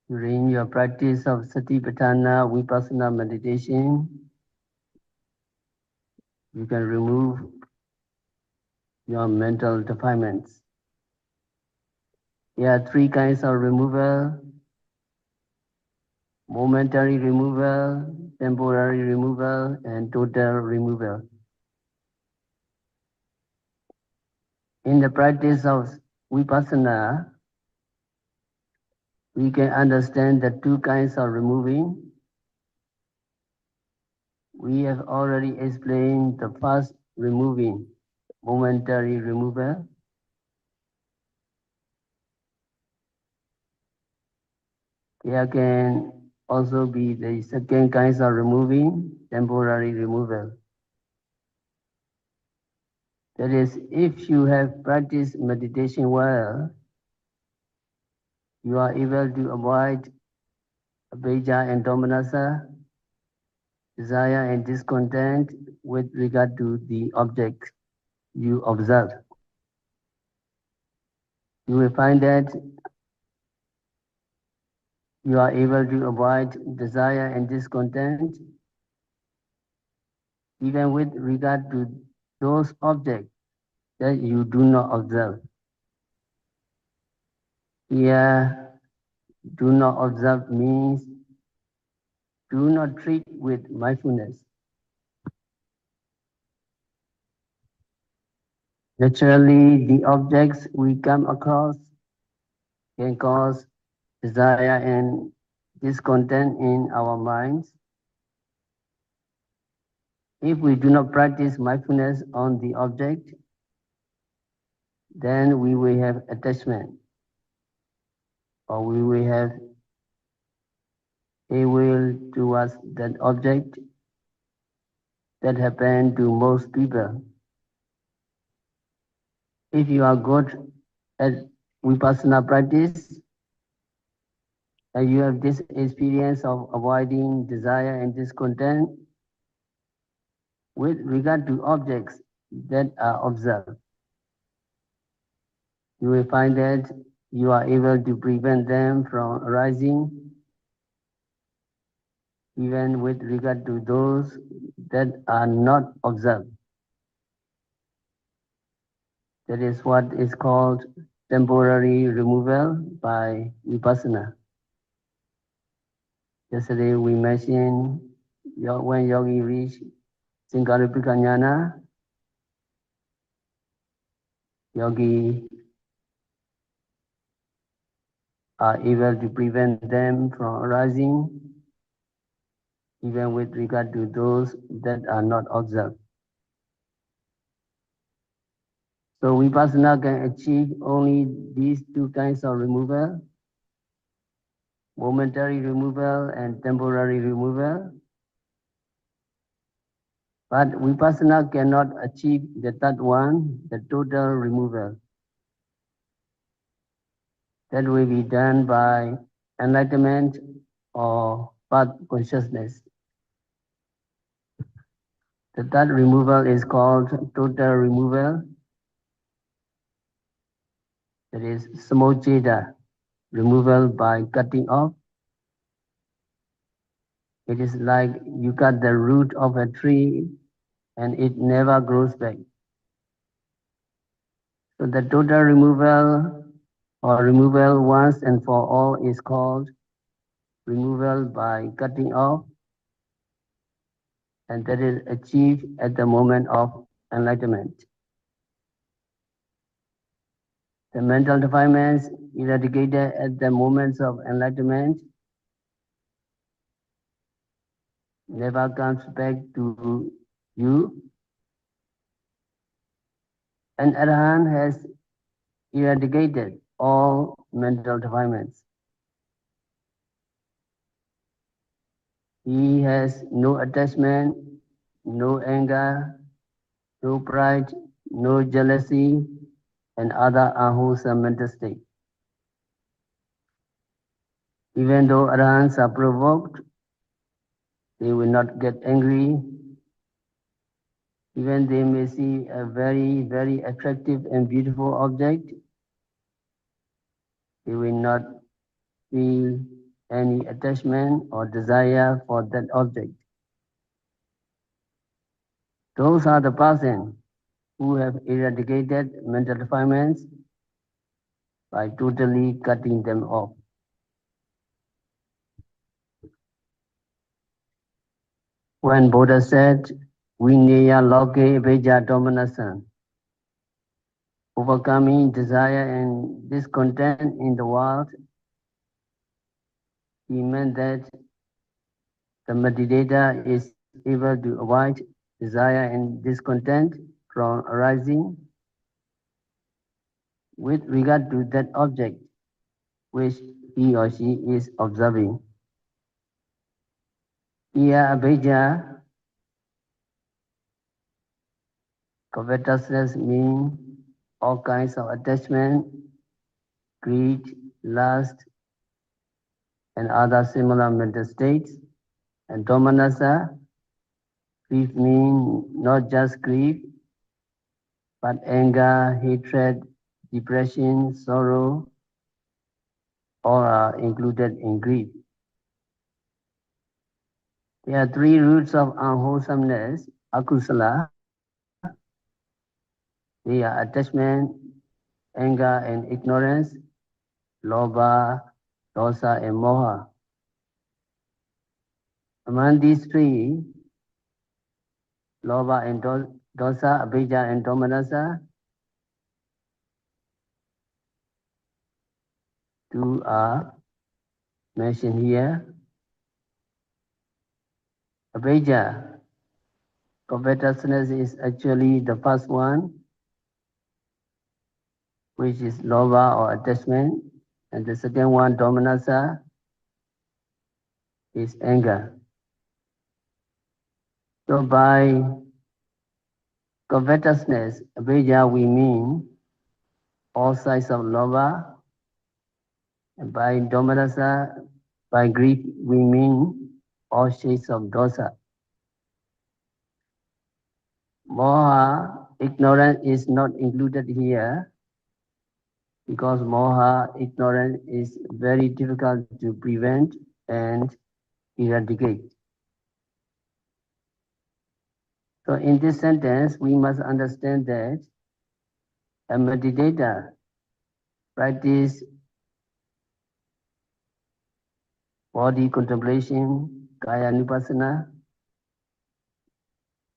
During your practice of Satipatthāna Vipassanā meditation, you can remove your mental defilements. There are three kinds of removal: momentary removal, temporary removal, and total removal. In the practice of Vipassana, we can understand the two kinds of removing. We have already explained the first removing, momentary removal. There can also be the second kinds of removing, temporary removal. That is, if you have practiced meditation well, you are able to avoid abhijja and domanassa, desire and discontent with regard to the object you observe. You will find that you are able to avoid desire and discontent even with regard to those objects that you do not observe. Here, do not observe means do not treat with mindfulness. Naturally, the objects we come across can cause desire and discontent in our minds. If we do not practice mindfulness on the object, then we will have attachment, or we will have a will towards that object. That happens to most people. If you are good at Vipassana practice, and you have this experience of avoiding desire and discontent with regard to objects that are observed, you will find that you are able to prevent them from arising, even with regard to those that are not observed. That is what is called temporary removal by Vipassana. Yesterday we mentioned when yogi reach Sankaripika Jnana, yogi are able to prevent them from arising, even with regard to those that are not observed. So Vipassana can achieve only these two kinds of removal: momentary removal and temporary removal. But Vipassana cannot achieve the third one, the total removal. That will be done by enlightenment or path consciousness. The third removal is called total removal. That is samocheda, removal by cutting off. It is like you cut the root of a tree and it never grows back. So the total removal or removal once and for all is called removal by cutting off, and that is achieved at the moment of enlightenment. The mental defilements eradicated at the moments of enlightenment never comes back to you. An Arahant has eradicated all mental defilements. He has no attachment, no anger, no pride, no jealousy, and other unwholesome mental states. Even though Arahants are provoked, they will not get angry. Even they may see a very, very attractive and beautiful object, they will not feel any attachment or desire for that object. Those are the persons who have eradicated mental defilements by totally cutting them off. When Buddha said, Vinaya loke veja domination, overcoming desire and discontent in the world, he meant that the meditator is able to avoid desire and discontent from arising with regard to that object which he or she is observing. Here, abhijja, covetousness means all kinds of attachment, greed, lust, and other similar mental states. And domanassa, grief means not just grief, but anger, hatred, depression, sorrow, all are included in grief. There are three roots of unwholesomeness, akusala. They are attachment, anger, and ignorance, lobha, dosa, and moha. Among these three, lobha and dosa, abhijja and domanassa, two are mentioned here. Abhijja, covetousness, is actually the first one, which is lobha or attachment, and the second one, domanassa, is anger. So by covetousness, abhijja, we mean all sides of lobha, and by domanassa, by grief, we mean all shades of dosa. Moha, ignorance, is not included here because moha, ignorance, is very difficult to prevent and eradicate. So in this sentence, we must understand that a meditator practice body contemplation, kaya Vipassanā,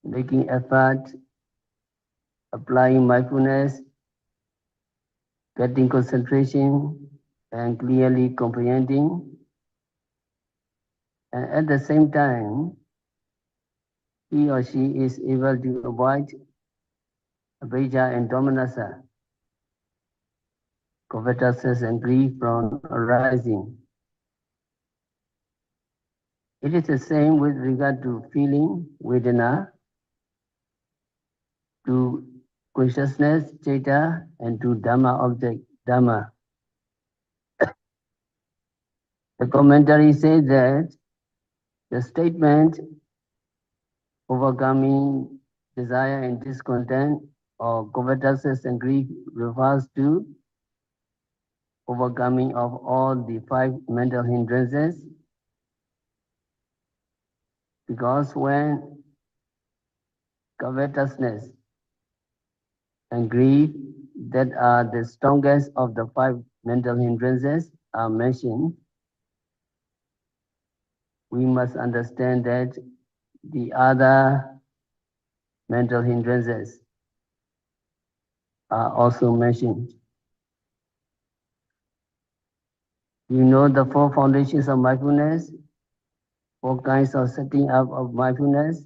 making effort, applying mindfulness, getting concentration, and clearly comprehending. And at the same time, he or she is able to avoid abhijja and domanassa, covetousness and grief from arising. It is the same with regard to feeling, vedana, to consciousness, citta, and to dhamma object, dhamma. The commentary says that the statement overcoming desire and discontent or covetousness and grief refers to overcoming of all the 5 mental hindrances, because when covetousness and grief, that are the strongest of the 5 mental hindrances, are mentioned, we must understand that the other mental hindrances are also mentioned. You know the 4 foundations of mindfulness, 4 kinds of setting up of mindfulness.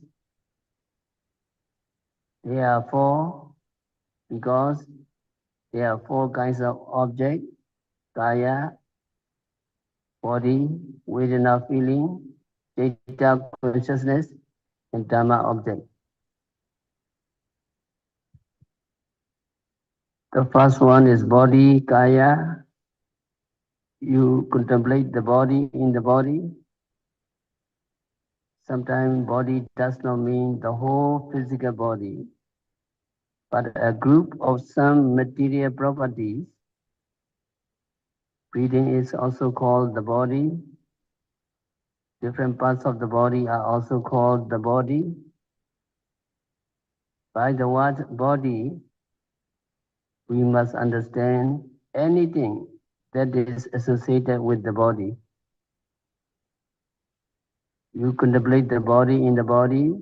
There are 4 because there are 4 kinds of object: kaya, body, vedana, feeling, citta, consciousness, and dhamma object. The first one is body, kaya. You contemplate the body in the body. Sometimes body does not mean the whole physical body, but a group of some material properties. Breathing is also called the body. Different parts of the body are also called the body. By the word body, we must understand anything that is associated with the body. You contemplate the body in the body,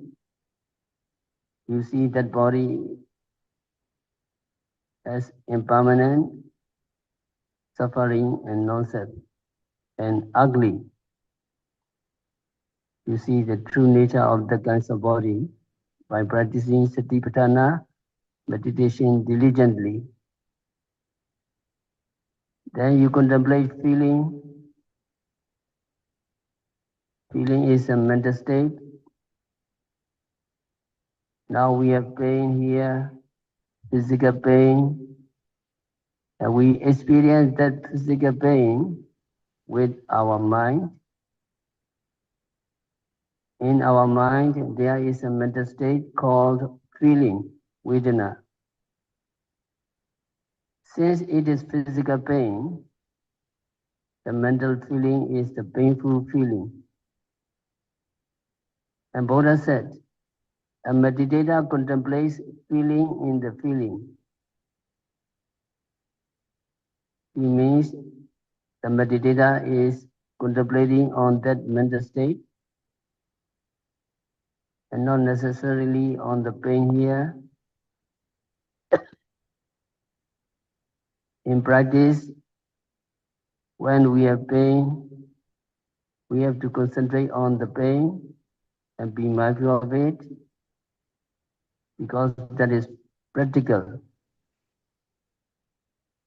you see that body as impermanent, suffering and non-self, and ugly. You see the true nature of the kinds of body by practicing Satipatthāna meditation diligently. Then you contemplate feeling. Feeling is a mental state. Now we have pain here, physical pain, and we experience that physical pain with our mind. In our mind, there is a mental state called feeling, vedana. Since it is physical pain, the mental feeling is the painful feeling. And Buddha said, a meditator contemplates feeling in the feeling. It means the meditator is contemplating on that mental state and not necessarily on the pain here. In practice, when we have pain, we have to concentrate on the pain and be mindful of it because that is practical.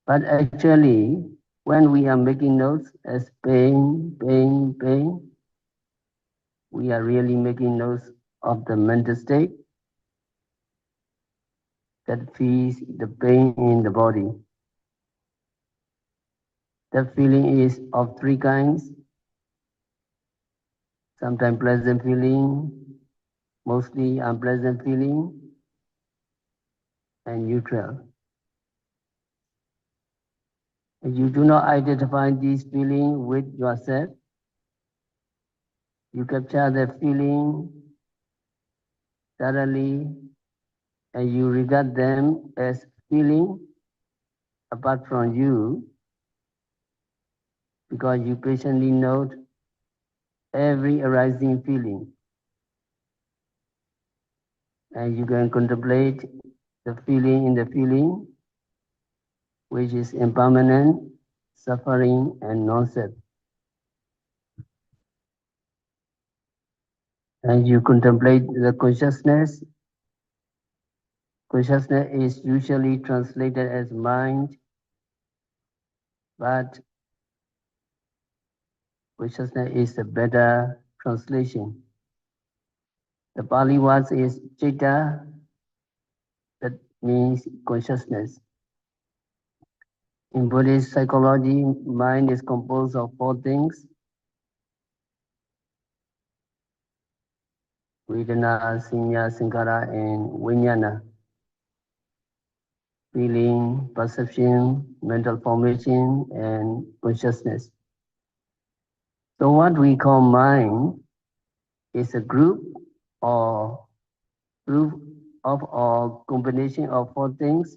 But actually, when we are making notes as pain, pain, pain, we are really making notes of the mental state that feels the pain in the body. The feeling is of three kinds. Sometimes pleasant feeling, mostly unpleasant feeling, and neutral. If you do not identify these feelings with yourself, you capture the feeling thoroughly and you regard them as feeling apart from you because you patiently note every arising feeling and you can contemplate the feeling in the feeling which is impermanent, suffering and non-self. And you contemplate the consciousness. Consciousness is usually translated as mind, but consciousness is a better translation. The Pali word is citta, that means consciousness. In Buddhist psychology, mind is composed of four things: Vedana, Sanya, Sankhara, and Vijnana. Feeling, perception, mental formation, and consciousness. So what we call mind is a group or group of or combination of four things.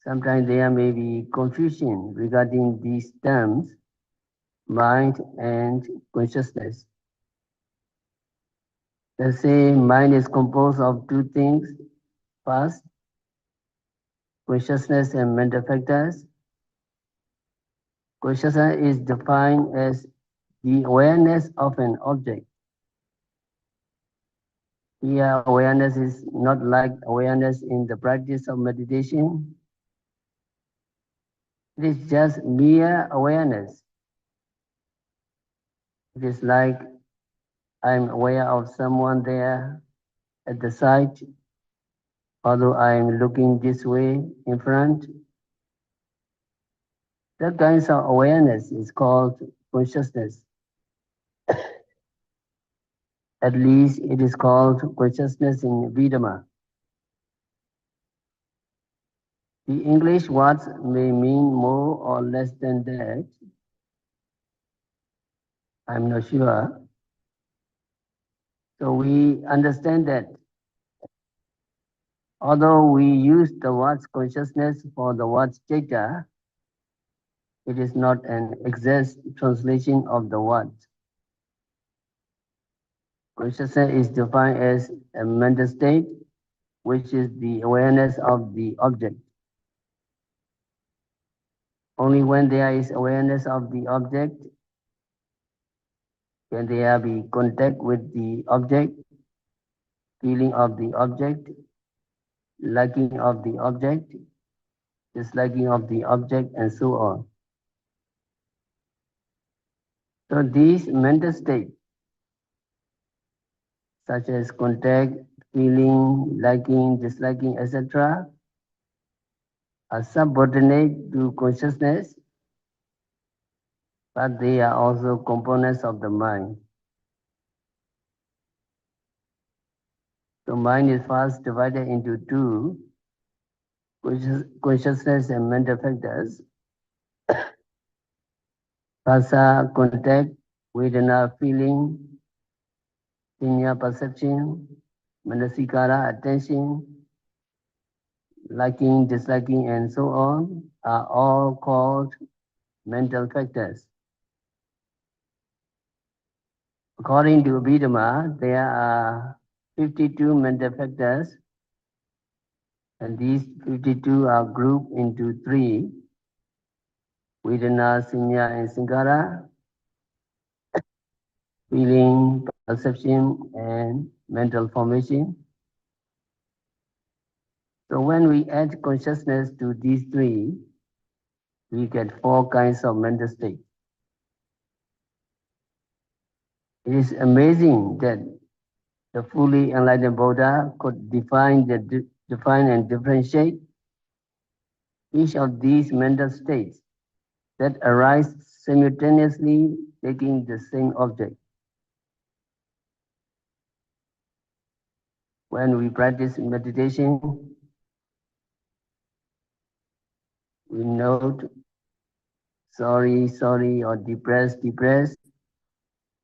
Sometimes there may be confusion regarding these terms, mind and consciousness. Let's say mind is composed of two things. First, consciousness and mental factors. Consciousness is defined as the awareness of an object. Here, awareness is not like awareness in the practice of meditation. It is just mere awareness. It is like I'm aware of someone there at the side, although I'm looking this way in front. That kind of awareness is called consciousness. At least it is called consciousness in Vidama. The English words may mean more or less than that. I'm not sure. So we understand that although we use the word consciousness for the word citta, it is not an exact translation of the word. Consciousness is defined as a mental state, which is the awareness of the object. Only when there is awareness of the object can there be contact with the object, feeling of the object, liking of the object, disliking of the object, and so on. So these mental states, such as contact, feeling, liking, disliking, etc., are subordinate to consciousness, but they are also components of the mind. The mind is first divided into two, consciousness and mental factors. Rasa, contact, Vedana, feeling, Pinya, perception, Manasikara, attention, liking, disliking, and so on, are all called mental factors. According to Vipassanā, there are 52 mental factors, and these 52 are grouped into three: Vedana, Sinya, and Sankara, feeling, perception, and mental formation. So when we add consciousness to these three, we get four kinds of mental states. It is amazing that the fully enlightened Buddha could define and differentiate each of these mental states that arise simultaneously taking the same object. When we practice meditation, we note sorry, sorry, or depressed, depressed.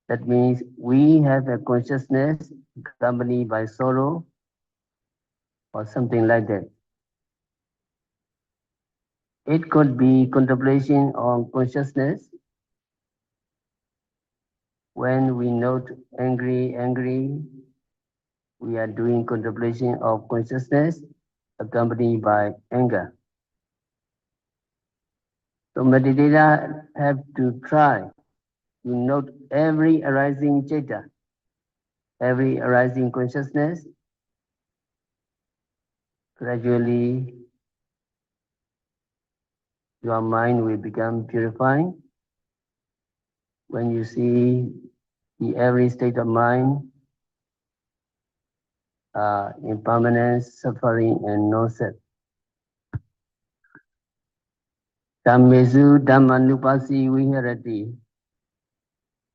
That means we have a consciousness accompanied by sorrow or something like that. It could be contemplation on consciousness. When we note angry, angry, we are doing contemplation of consciousness accompanied by anger. So meditators have to try to note every arising citta, every arising consciousness. Gradually, your mind will become purifying. When you see the every state of mind, impermanence, suffering, and no-self. Dhammesu Dhammanupasi Viharati.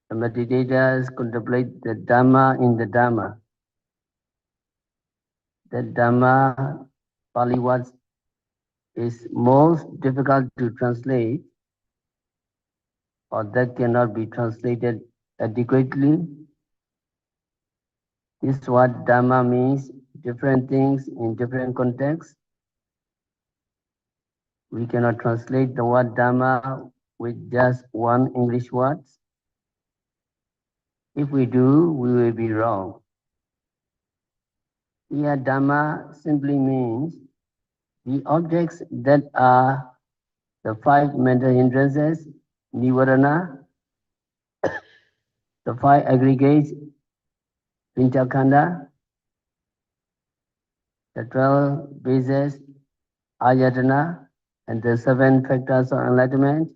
The meditators contemplate the Dhamma in the Dhamma. The Dhamma, Pali word, is most difficult to translate, or that cannot be translated adequately. This word Dhamma means different things in different contexts. We cannot translate the word Dhamma with just one English word. If we do, we will be wrong. Here, Dhamma simply means the objects that are the five mental hindrances, Nivarana, the five aggregates, Pinchakanda, the 12 bases, Ayatana, and the 7 factors of enlightenment,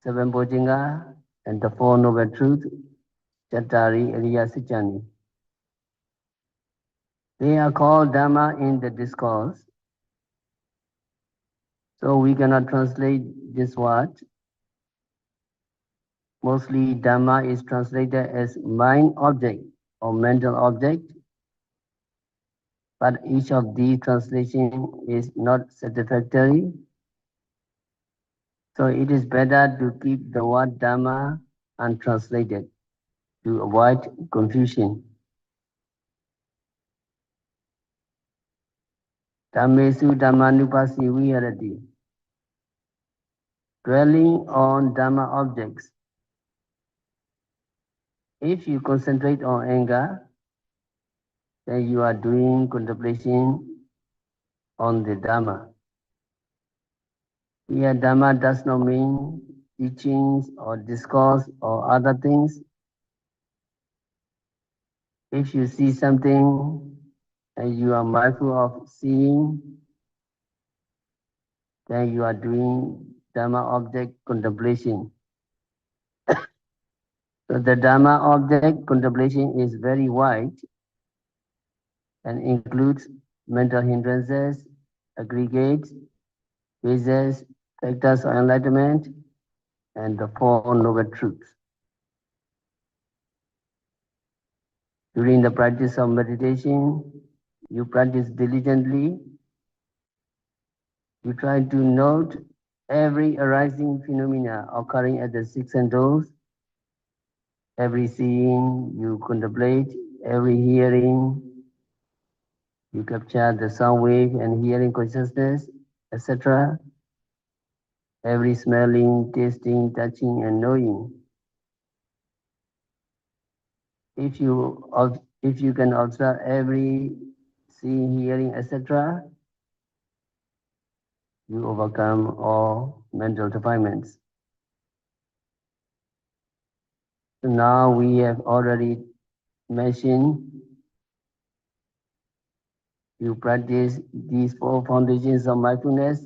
7 Bojjhanga, and the 4 noble truths, Chattari Ariya Sichani. They are called Dhamma in the discourse. So we cannot translate this word. Mostly Dhamma is translated as mind object or mental object, but each of these translations is not satisfactory. So it is better to keep the word Dhamma untranslated to avoid confusion. Dhammesu Dhammanupasi Viharati. Dwelling on Dhamma objects. If you concentrate on anger, then you are doing contemplation on the Dhamma. Here, Dhamma does not mean teachings or discourse or other things. If you see something and you are mindful of seeing, then you are doing Dhamma object contemplation. So the Dhamma object contemplation is very wide and includes mental hindrances, aggregates, bases, factors of enlightenment, and the Four Noble Truths. During the practice of meditation, you practice diligently. You try to note every arising phenomena occurring at the six senses, every seeing you contemplate, every hearing you capture the sound wave and hearing consciousness, etc. Every smelling, tasting, touching, and knowing. If you can observe every seeing, hearing, etc., you overcome all mental defilements. So now we have already mentioned you practice these four foundations of mindfulness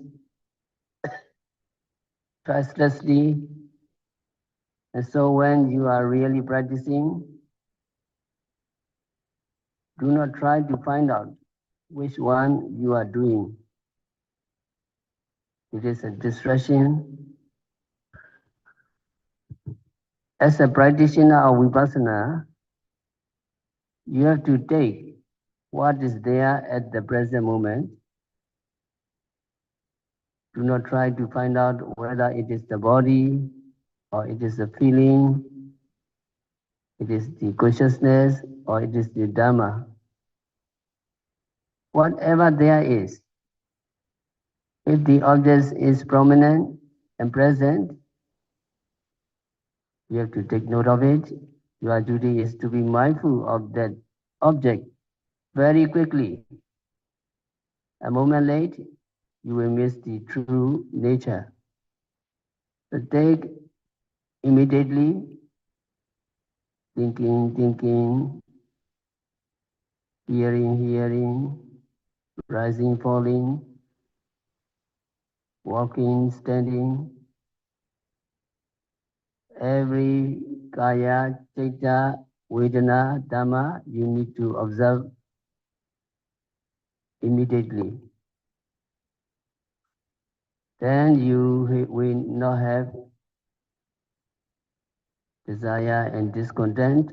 trustlessly. And so when you are really practicing, do not try to find out which one you are doing. It is a distraction. As a practitioner of Vipassanā, you have to take what is there at the present moment. Do not try to find out whether it is the body or it is the feeling, it is the consciousness or it is the Dhamma. Whatever there is, if the object is prominent and present, you have to take note of it. Your duty is to be mindful of that object very quickly. A moment late, you will miss the true nature. So take immediately, thinking, hearing, rising, falling, walking, standing. Every kaya, citta, vedana, dhamma, you need to observe immediately. Then you will not have desire and discontent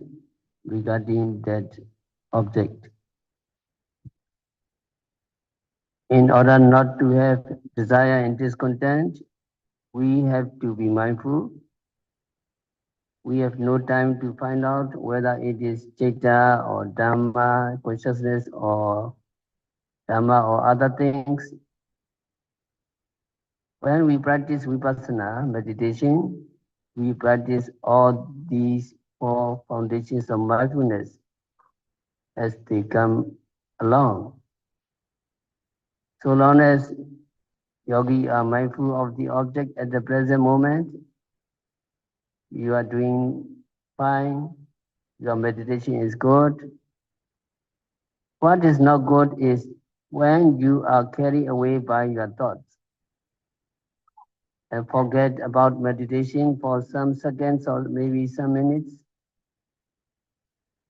regarding that object. In order not to have desire and discontent, we have to be mindful. We have no time to find out whether it is citta or dhamma, consciousness or dhamma or other things. When we practice Vipassanā meditation, we practice all these four foundations of mindfulness as they come along. So long as yogi are mindful of the object at the present moment, you are doing fine, your meditation is good. What is not good is when you are carried away by your thoughts and forget about meditation for some seconds or maybe some minutes.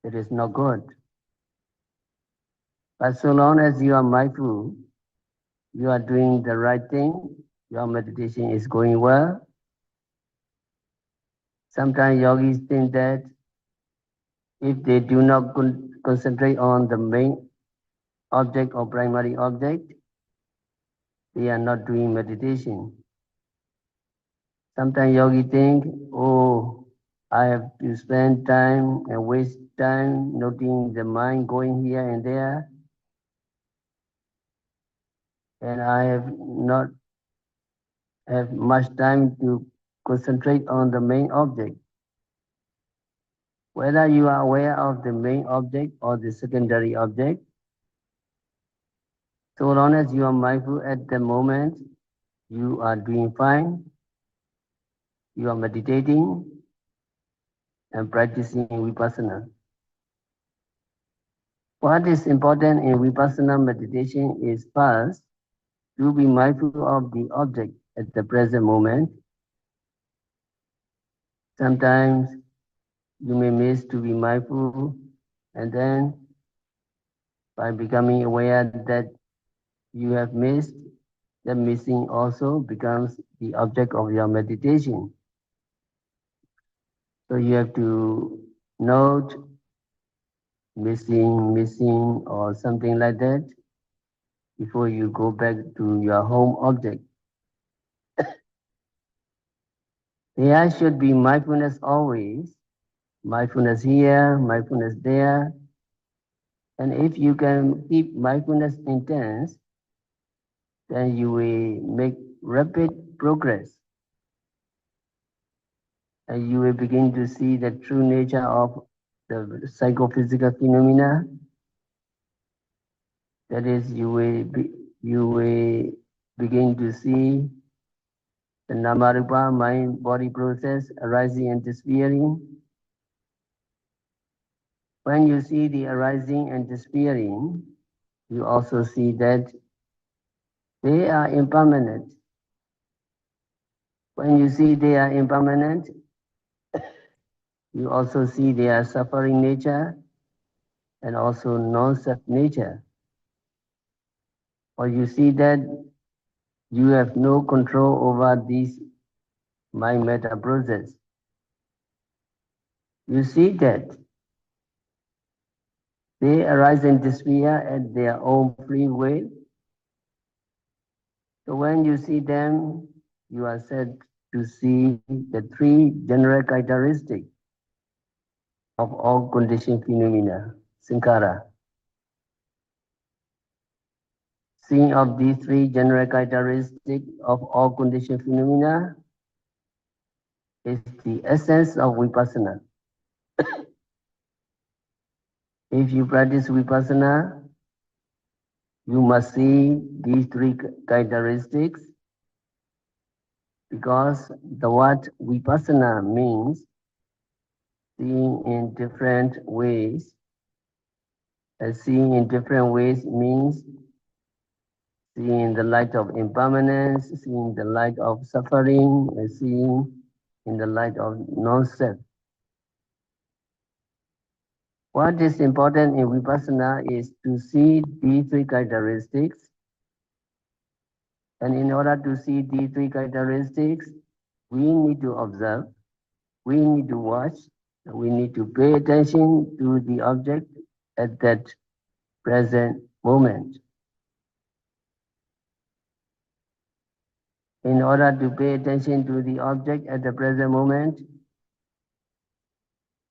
It is not good. But so long as you are mindful, you are doing the right thing, your meditation is going well. Sometimes yogis think that if they do not concentrate on the main object or primary object, they are not doing meditation. Sometimes yogi think, oh, I have to spend time and waste time noting the mind going here and there, and I have not have much time to concentrate on the main object. Whether you are aware of the main object or the secondary object, so long as you are mindful at the moment, you are doing fine, you are meditating and practicing Vipassana. What is important in Vipassana meditation is first, to be mindful of the object at the present moment. Sometimes you may miss to be mindful, and then by becoming aware that you have missed, the missing also becomes the object of your meditation. So you have to note missing or something like that before you go back to your home object. There should be mindfulness always, mindfulness here, mindfulness there. And if you can keep mindfulness intense, then you will make rapid progress. And you will begin to see the true nature of the psychophysical phenomena. That is, you will begin to see the Namarupa mind-body process arising and disappearing. When you see the arising and disappearing, you also see that they are impermanent. When you see they are impermanent, you also see their suffering nature and also non-self nature. Or you see that you have no control over these mind matter process. You see that they arise and disappear at their own free will. So when you see them, you are said to see the three general characteristics of all conditioned phenomena, sankhara. Seeing of these three general characteristics of all conditioned phenomena is the essence of Vipassana. If you practice Vipassana, you must see these three characteristics, because the word Vipassana means seeing in different ways. And seeing in different ways means seeing the light of impermanence, seeing the light of suffering, and seeing in the light of non-self. What is important in Vipassana is to see these three characteristics. And in order to see these three characteristics, we need to observe, we need to watch, we need to pay attention to the object at that present moment. In order to pay attention to the object at the present moment,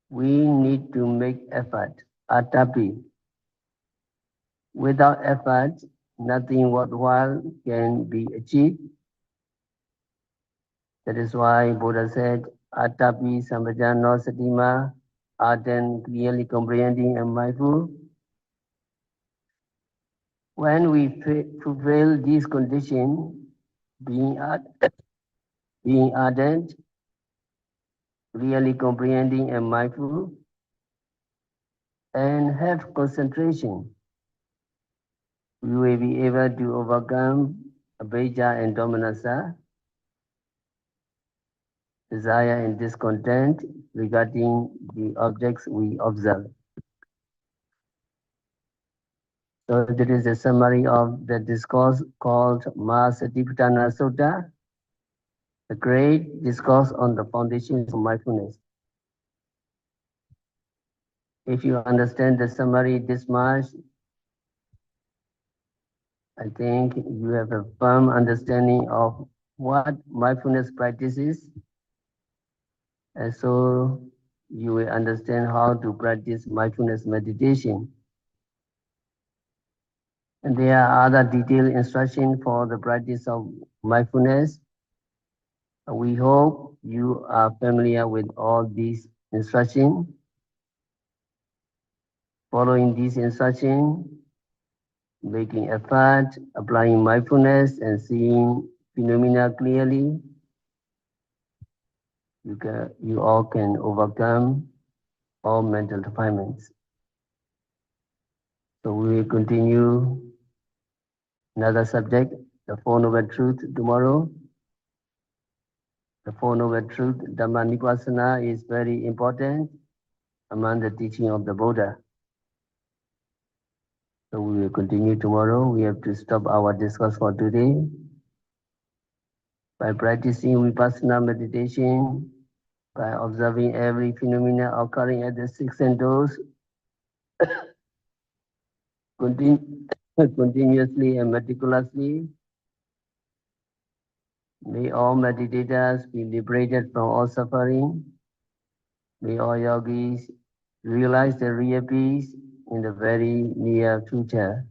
we need to make effort, atapi. Without effort, nothing worthwhile can be achieved. That is why Buddha said, atapi sambhajano satima, ardent, clearly comprehending and mindful. When we fulfill these conditions, being ardent, really comprehending and mindful, and have concentration, we will be able to overcome avijja and domanassa, desire and discontent regarding the objects we observe. So there is a summary of the discourse called Mahāsatipatthāna Sutta, the great discourse on the foundations of mindfulness. If you understand the summary this much, I think you have a firm understanding of what mindfulness practice is. And so you will understand how to practice mindfulness meditation. And there are other detailed instructions for the practice of mindfulness. We hope you are familiar with all these instructions. Following these instructions, making effort, applying mindfulness, and seeing phenomena clearly, you all can overcome all mental defilements. So we will continue another subject, the Four Noble Truth, tomorrow. The Four Noble Truth, Dhamma Vipassanā, is very important among the teaching of the Buddha. So we will continue tomorrow. We have to stop our discourse for today. By practicing Vipassana meditation, by observing every phenomena occurring at the six senses, continuously and meticulously, may all meditators be liberated from all suffering. May all yogis realize the real peace in the very near future.